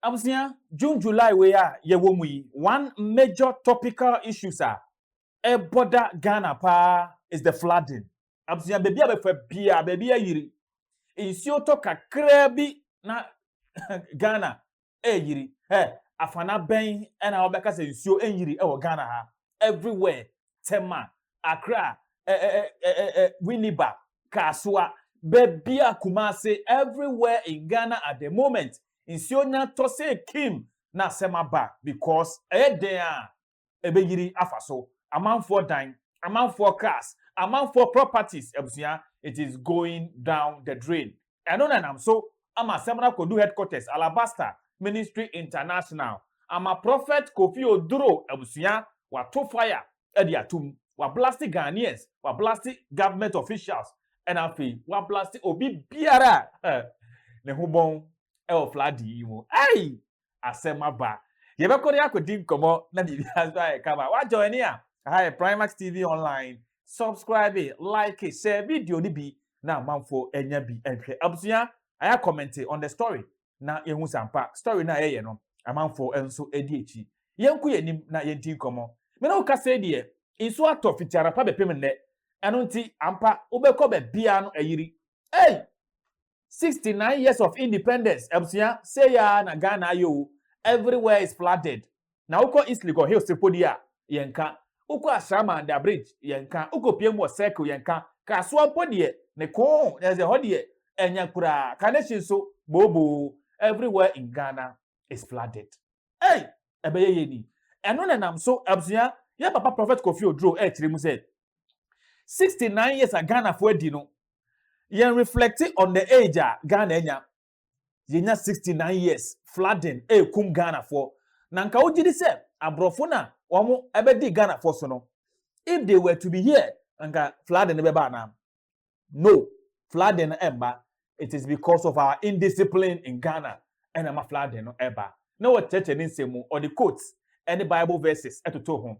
Abusia, June, July, we are one major topical issues are a border Ghana pa is the flooding. Abusia, baby, baby, yiri. Insio to kakrebi na Ghana, yiri. Afana ben, and our beka say insio yiri, Ghana ha. Everywhere, Tema, Accra, Winneba, Kasua, baby, Kumase, everywhere in Ghana at the moment. Insio nya to say Kim na semaba because there ebeyiri afaso amount for dine amount for cars amount for properties ebusia it is going down the drain. I know that I'm so I'm a seminar could do headquarters Alabaster Ministry International. I'm a prophet Kofi Oduro ebusia wa to fire ediatum wa blasting Ghanaians wa blasting government officials and afi wa blasting obi biara ne hubon fladi mo ai asema ba ye be kori akodi nkomo na bibi asba kama wa join here hi Primax TV online subscribe like it share video ni bi na manfo enya bi enhwe abusia aya comment on the story na yehu sampa story na ye no amanfo enso edi echi yenku yenim na yenti nkomo me na uka say de inso ato fitiara pa bepem ne eno nti ampa ubekọ be bia no ayiri 69 years of independence. Ebusia say ya na Ghana yo everywhere is flooded. Na uko East Lagos Hills Sepodia yenka. Uko Asrama and the bridge yenka. Uko Piemo Circle yenka. Kaswa podie ne ko there's a hodie enya kura kanation so bobo everywhere in Ghana is flooded. Hey, ebeye yeni. Eno na nam so ebusia ya papa prophet Kofi Oduro tiri mu say 69 years a Ghana for dino. Yen reflecting on the age Ghana enya. Yenya 69 years flooding kum Ghana for. Nanka ujidi se abrofuna wamu ebedi Ghana for so no. If they were to be here, nanka flooding ebeba na. No, flooding emba. It is because of our indiscipline in Ghana and ama flooding no eba. No what church and semu or the quotes any Bible verses eto to home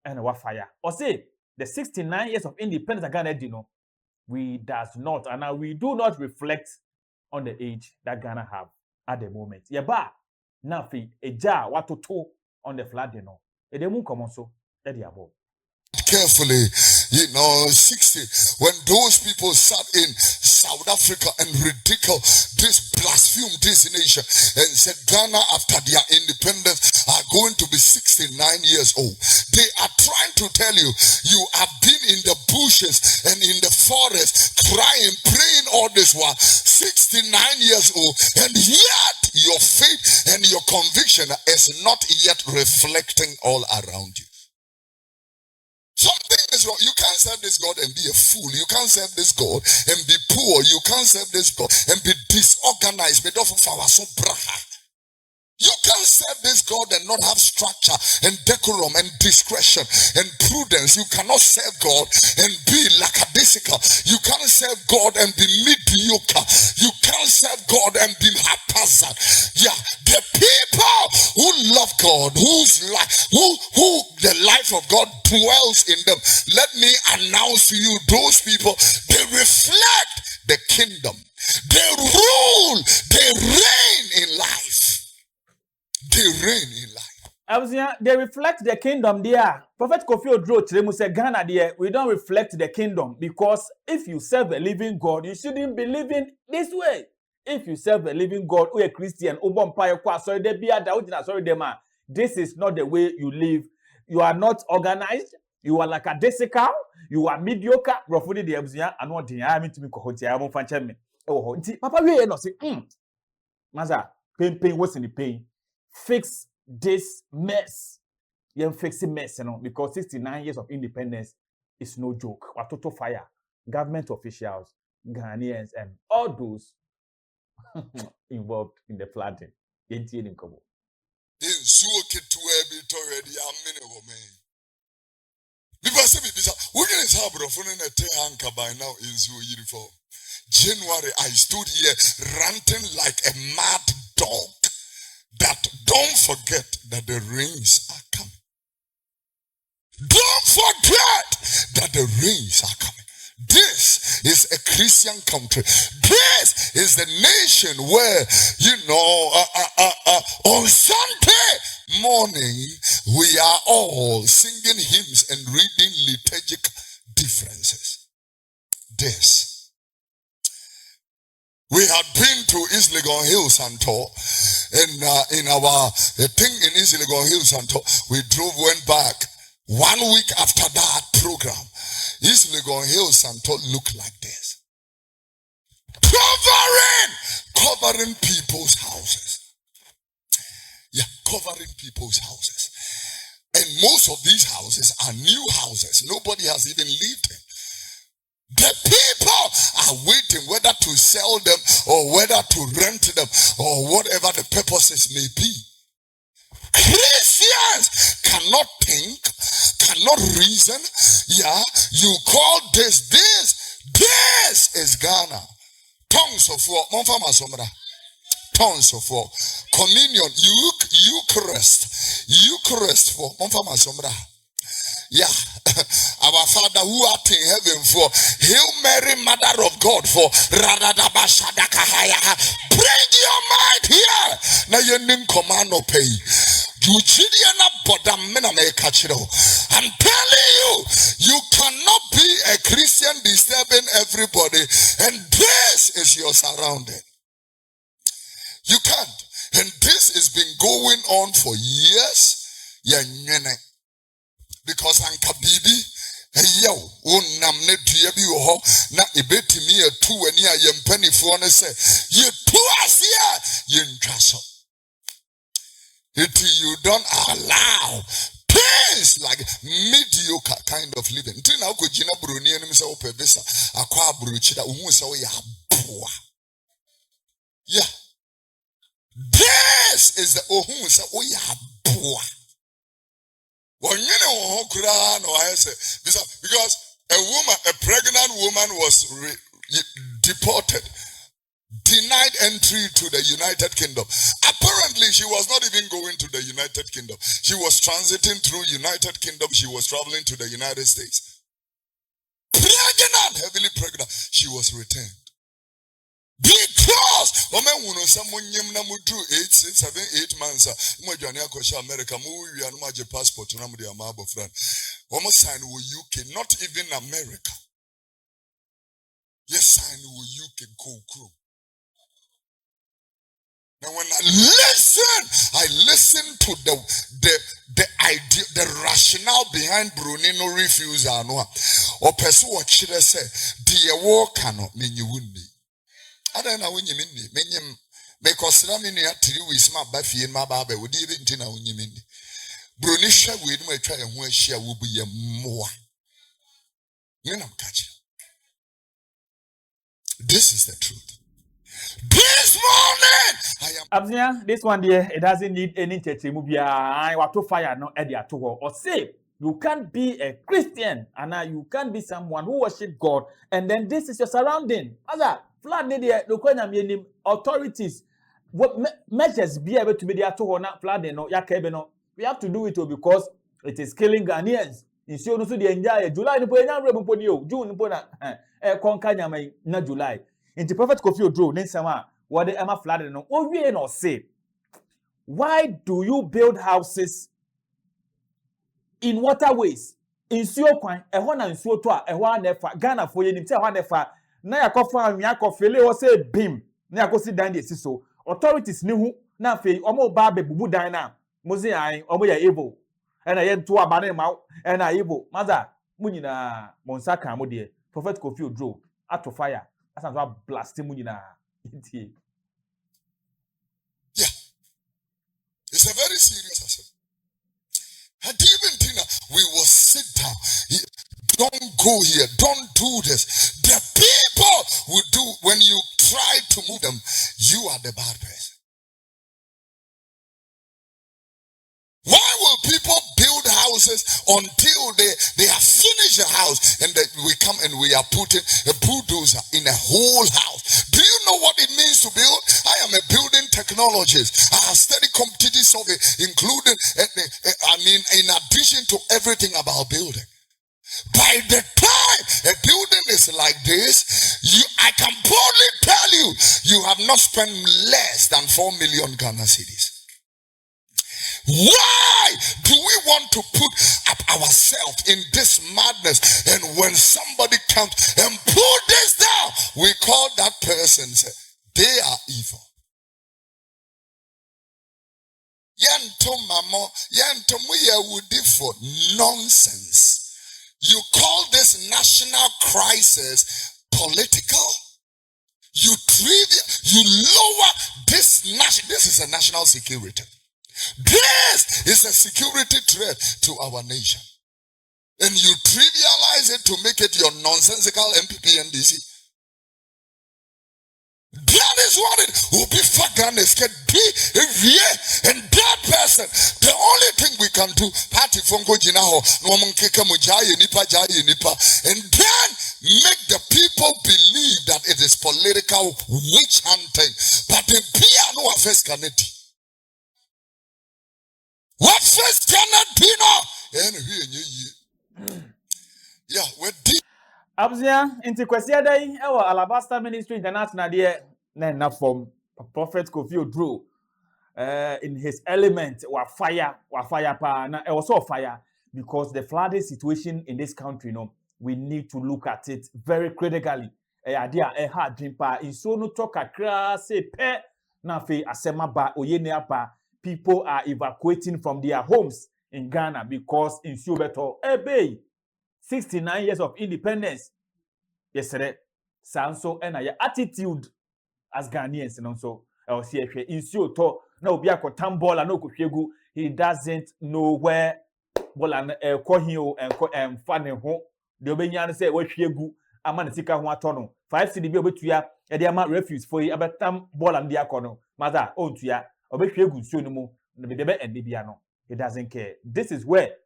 and wa fire. Or say the 69 years of independence Ghana dino. We does not, and we do not reflect on the age that Ghana have at the moment. Yeba, nafi, eja, watoto on the flood, you know. Edemu come so, edi abo. Carefully, 60, when those people sat in South Africa and ridiculed blaspheme this nation and said Ghana after their independence are going to be 69 years old. They are trying to tell you, you have been in the bushes and in the forest crying, praying all this while, 69 years old, and yet your faith and your conviction is not yet reflecting all around you. Something is wrong. You can't serve this God and be a fool. You can't serve this God and be poor. You can't serve this God and be disorganized. You can't serve this God and not have structure and decorum and discretion and prudence. You cannot serve God and be lackadaisical. You can't serve God and be mediocre. You can't serve God and be haphazard. Yeah, the people who love God, whose life, who the life of God dwells in them. Let me announce to you, those people, they reflect the kingdom. They rule. They reign in life. They reign in life. They reflect the kingdom there. Prophet Kofi Oduro Chiremu said, Ghana there, we don't reflect the kingdom because if you serve a living God, you shouldn't be living this way. If you serve a living God, who a Christian, this is not the way you live. You are not organized. You are like a desical. You are mediocre. Rofudi de Abzia, and what the army to me kohoti. I won't find me. Oh, Papa, we no say, Maza, pain, what's in the pain? Fix this mess. You're fixing mess, because 69 years of independence is no joke. What total fire. Government officials, Ghanaians, and all those involved in the flooding. January, I stood here ranting like a mad dog. That don't forget that the rains are coming. Don't forget that the rains are coming. This is a Christian country. This is the nation where, on Sunday morning, we are all singing hymns and reading liturgic differences. This. We had been to East Legon Hills and tour, and in our thing in East Legon Hills and tour, we went back 1 week after that program. East Legon Hills and tour looked like this. Covering people's houses. Yeah, covering people's houses. And most of these houses are new houses. Nobody has even lived in. The people are waiting whether to sell them or whether to rent them or whatever the purposes may be. Christians cannot think, cannot reason. Yeah, you call this is Ghana. Tongues of war. Tongues of war. Communion. Eucharist for Monfama Sombra. Yeah, our Father who art in heaven, for Hail Mary, Mother of God, for Radadabashadakahaya. Bring your mind here. Now your name command no pay. I'm telling you, you cannot be a Christian disturbing everybody, and this is your surrounding. You can't. And this has been going on for years. Yeah, because Anka Bibi, yo, namne duyabi ho, na ibetimi a 2 and ya penny for and say, you 2 as here, you don't allow things like mediocre kind of living. Until now, could you not bruni and himself pevisa, aqua bruchida, poor. Yeah. This is the ohunsa, poor. Well, because a pregnant woman was deported, denied entry to the United Kingdom. Apparently, she was not even going to the United Kingdom. She was transiting through United Kingdom. She was traveling to the United States. Pregnant, heavily pregnant. She was returned. Because someone 8 months America passport to friend. Sign UK, not even America. Yes, sign UK crew. Now when I listen to the idea, the rationale behind Brunino refusal, or person what should I say, dear war cannot mean you wouldn't be. I don't know when you mean me. Because Ramini at 3 weeks, my Buffy and my Baba would even dinner when you mean. Brunisha with my try and where she will be a more. You know, catch it. This is the truth. This morning, I am. Abzia, this one there, it doesn't need any tetremubia. I want to fire no idea to her or say. You can't be a Christian and you can't be someone who worship God, and then this is your surrounding. Other flood the authorities, what measures be able to be there to honor flooding or yakebeno. We have to do it because it is killing Ghanaians. In so no the enjoy July no June konkanya na July. In the Prophet Kofi Oduro, Ninsama, what the Emma flooding no. Oh, we no say. Why do you build houses in waterways? In Siokwan, a one and Sotoa, a one nefa, Ghana for you, one nefa, Nayakofa and Yakofele or say beam, Nayakosi down the so. Authorities knew, na fe, omo babe bubu dina, Mose I, omo able, and I am to a banner mouth, and I able, mother, Munina, Monsaka, Modi, Prophet Kofi Oduro, out of fire, as I'm blasting Munina. Yeah, it's a very serious asset. And even Tina, we will sit down. Don't go here. Don't do this. The people will do when you try to move them. You are the bad person. Why will people build houses until they have finished the house and then we come and we are putting a bulldozer in a whole house? Do you know what it means to build? I am a building technologist. I have studied competitive survey, including, in addition to everything about building. By the time a building is like this, I can boldly tell you, you have not spent less than 4 million Ghana cedis. Why do we want to put up ourselves in this madness? And when somebody comes and pull this down, we call that person, say, they are evil. For nonsense. You call this national crisis political? You lower this this is a national security. This is a security threat to our nation. And you trivialize it to make it your nonsensical MPP NDC. That is what it will be for Ghana. And that person, the only thing we can do, party fungo jinaho, and then make the people believe that it is political witch hunting. But the piano affairs can it. What first cannot be no? Yeah, we're deep. Abzia into kwesi day ewa Alabasta Ministry International there na form Prophet Kofi Oduro in his element wa fire pa na also fire because the flooding situation in this country we need to look at it very critically idea hard dream pa in so no talk Accra say pe na fe asema ba oyene apa people are evacuating from their homes in Ghana because in Subeto 69 years of independence. Yesterday, Sanso and your attitude as Ghanaians, and also I'll see if in to no be a tambola no kushegu. He doesn't know where bola kohio and funny home. The Obenian say where shegu a man sika one tono. 5 cedi be to ya a dear refuse for you about tam bola and diacono. Mother, oh to ya, obeshegu sunumu, the debe and bibiano. He doesn't care. This is where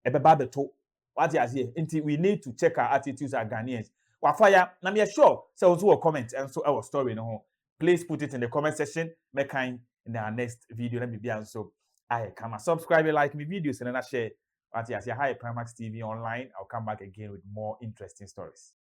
Ebebabeto. What you say? We need to check our attitudes as Ghanaians. Wafaya, na me sure. So also a comment and so our story no. Please put it in the comment section. Make kind in our next video. Let me be so. I come and subscribe, like my videos, and then I share. What you say? Hi, Primax TV online. I'll come back again with more interesting stories.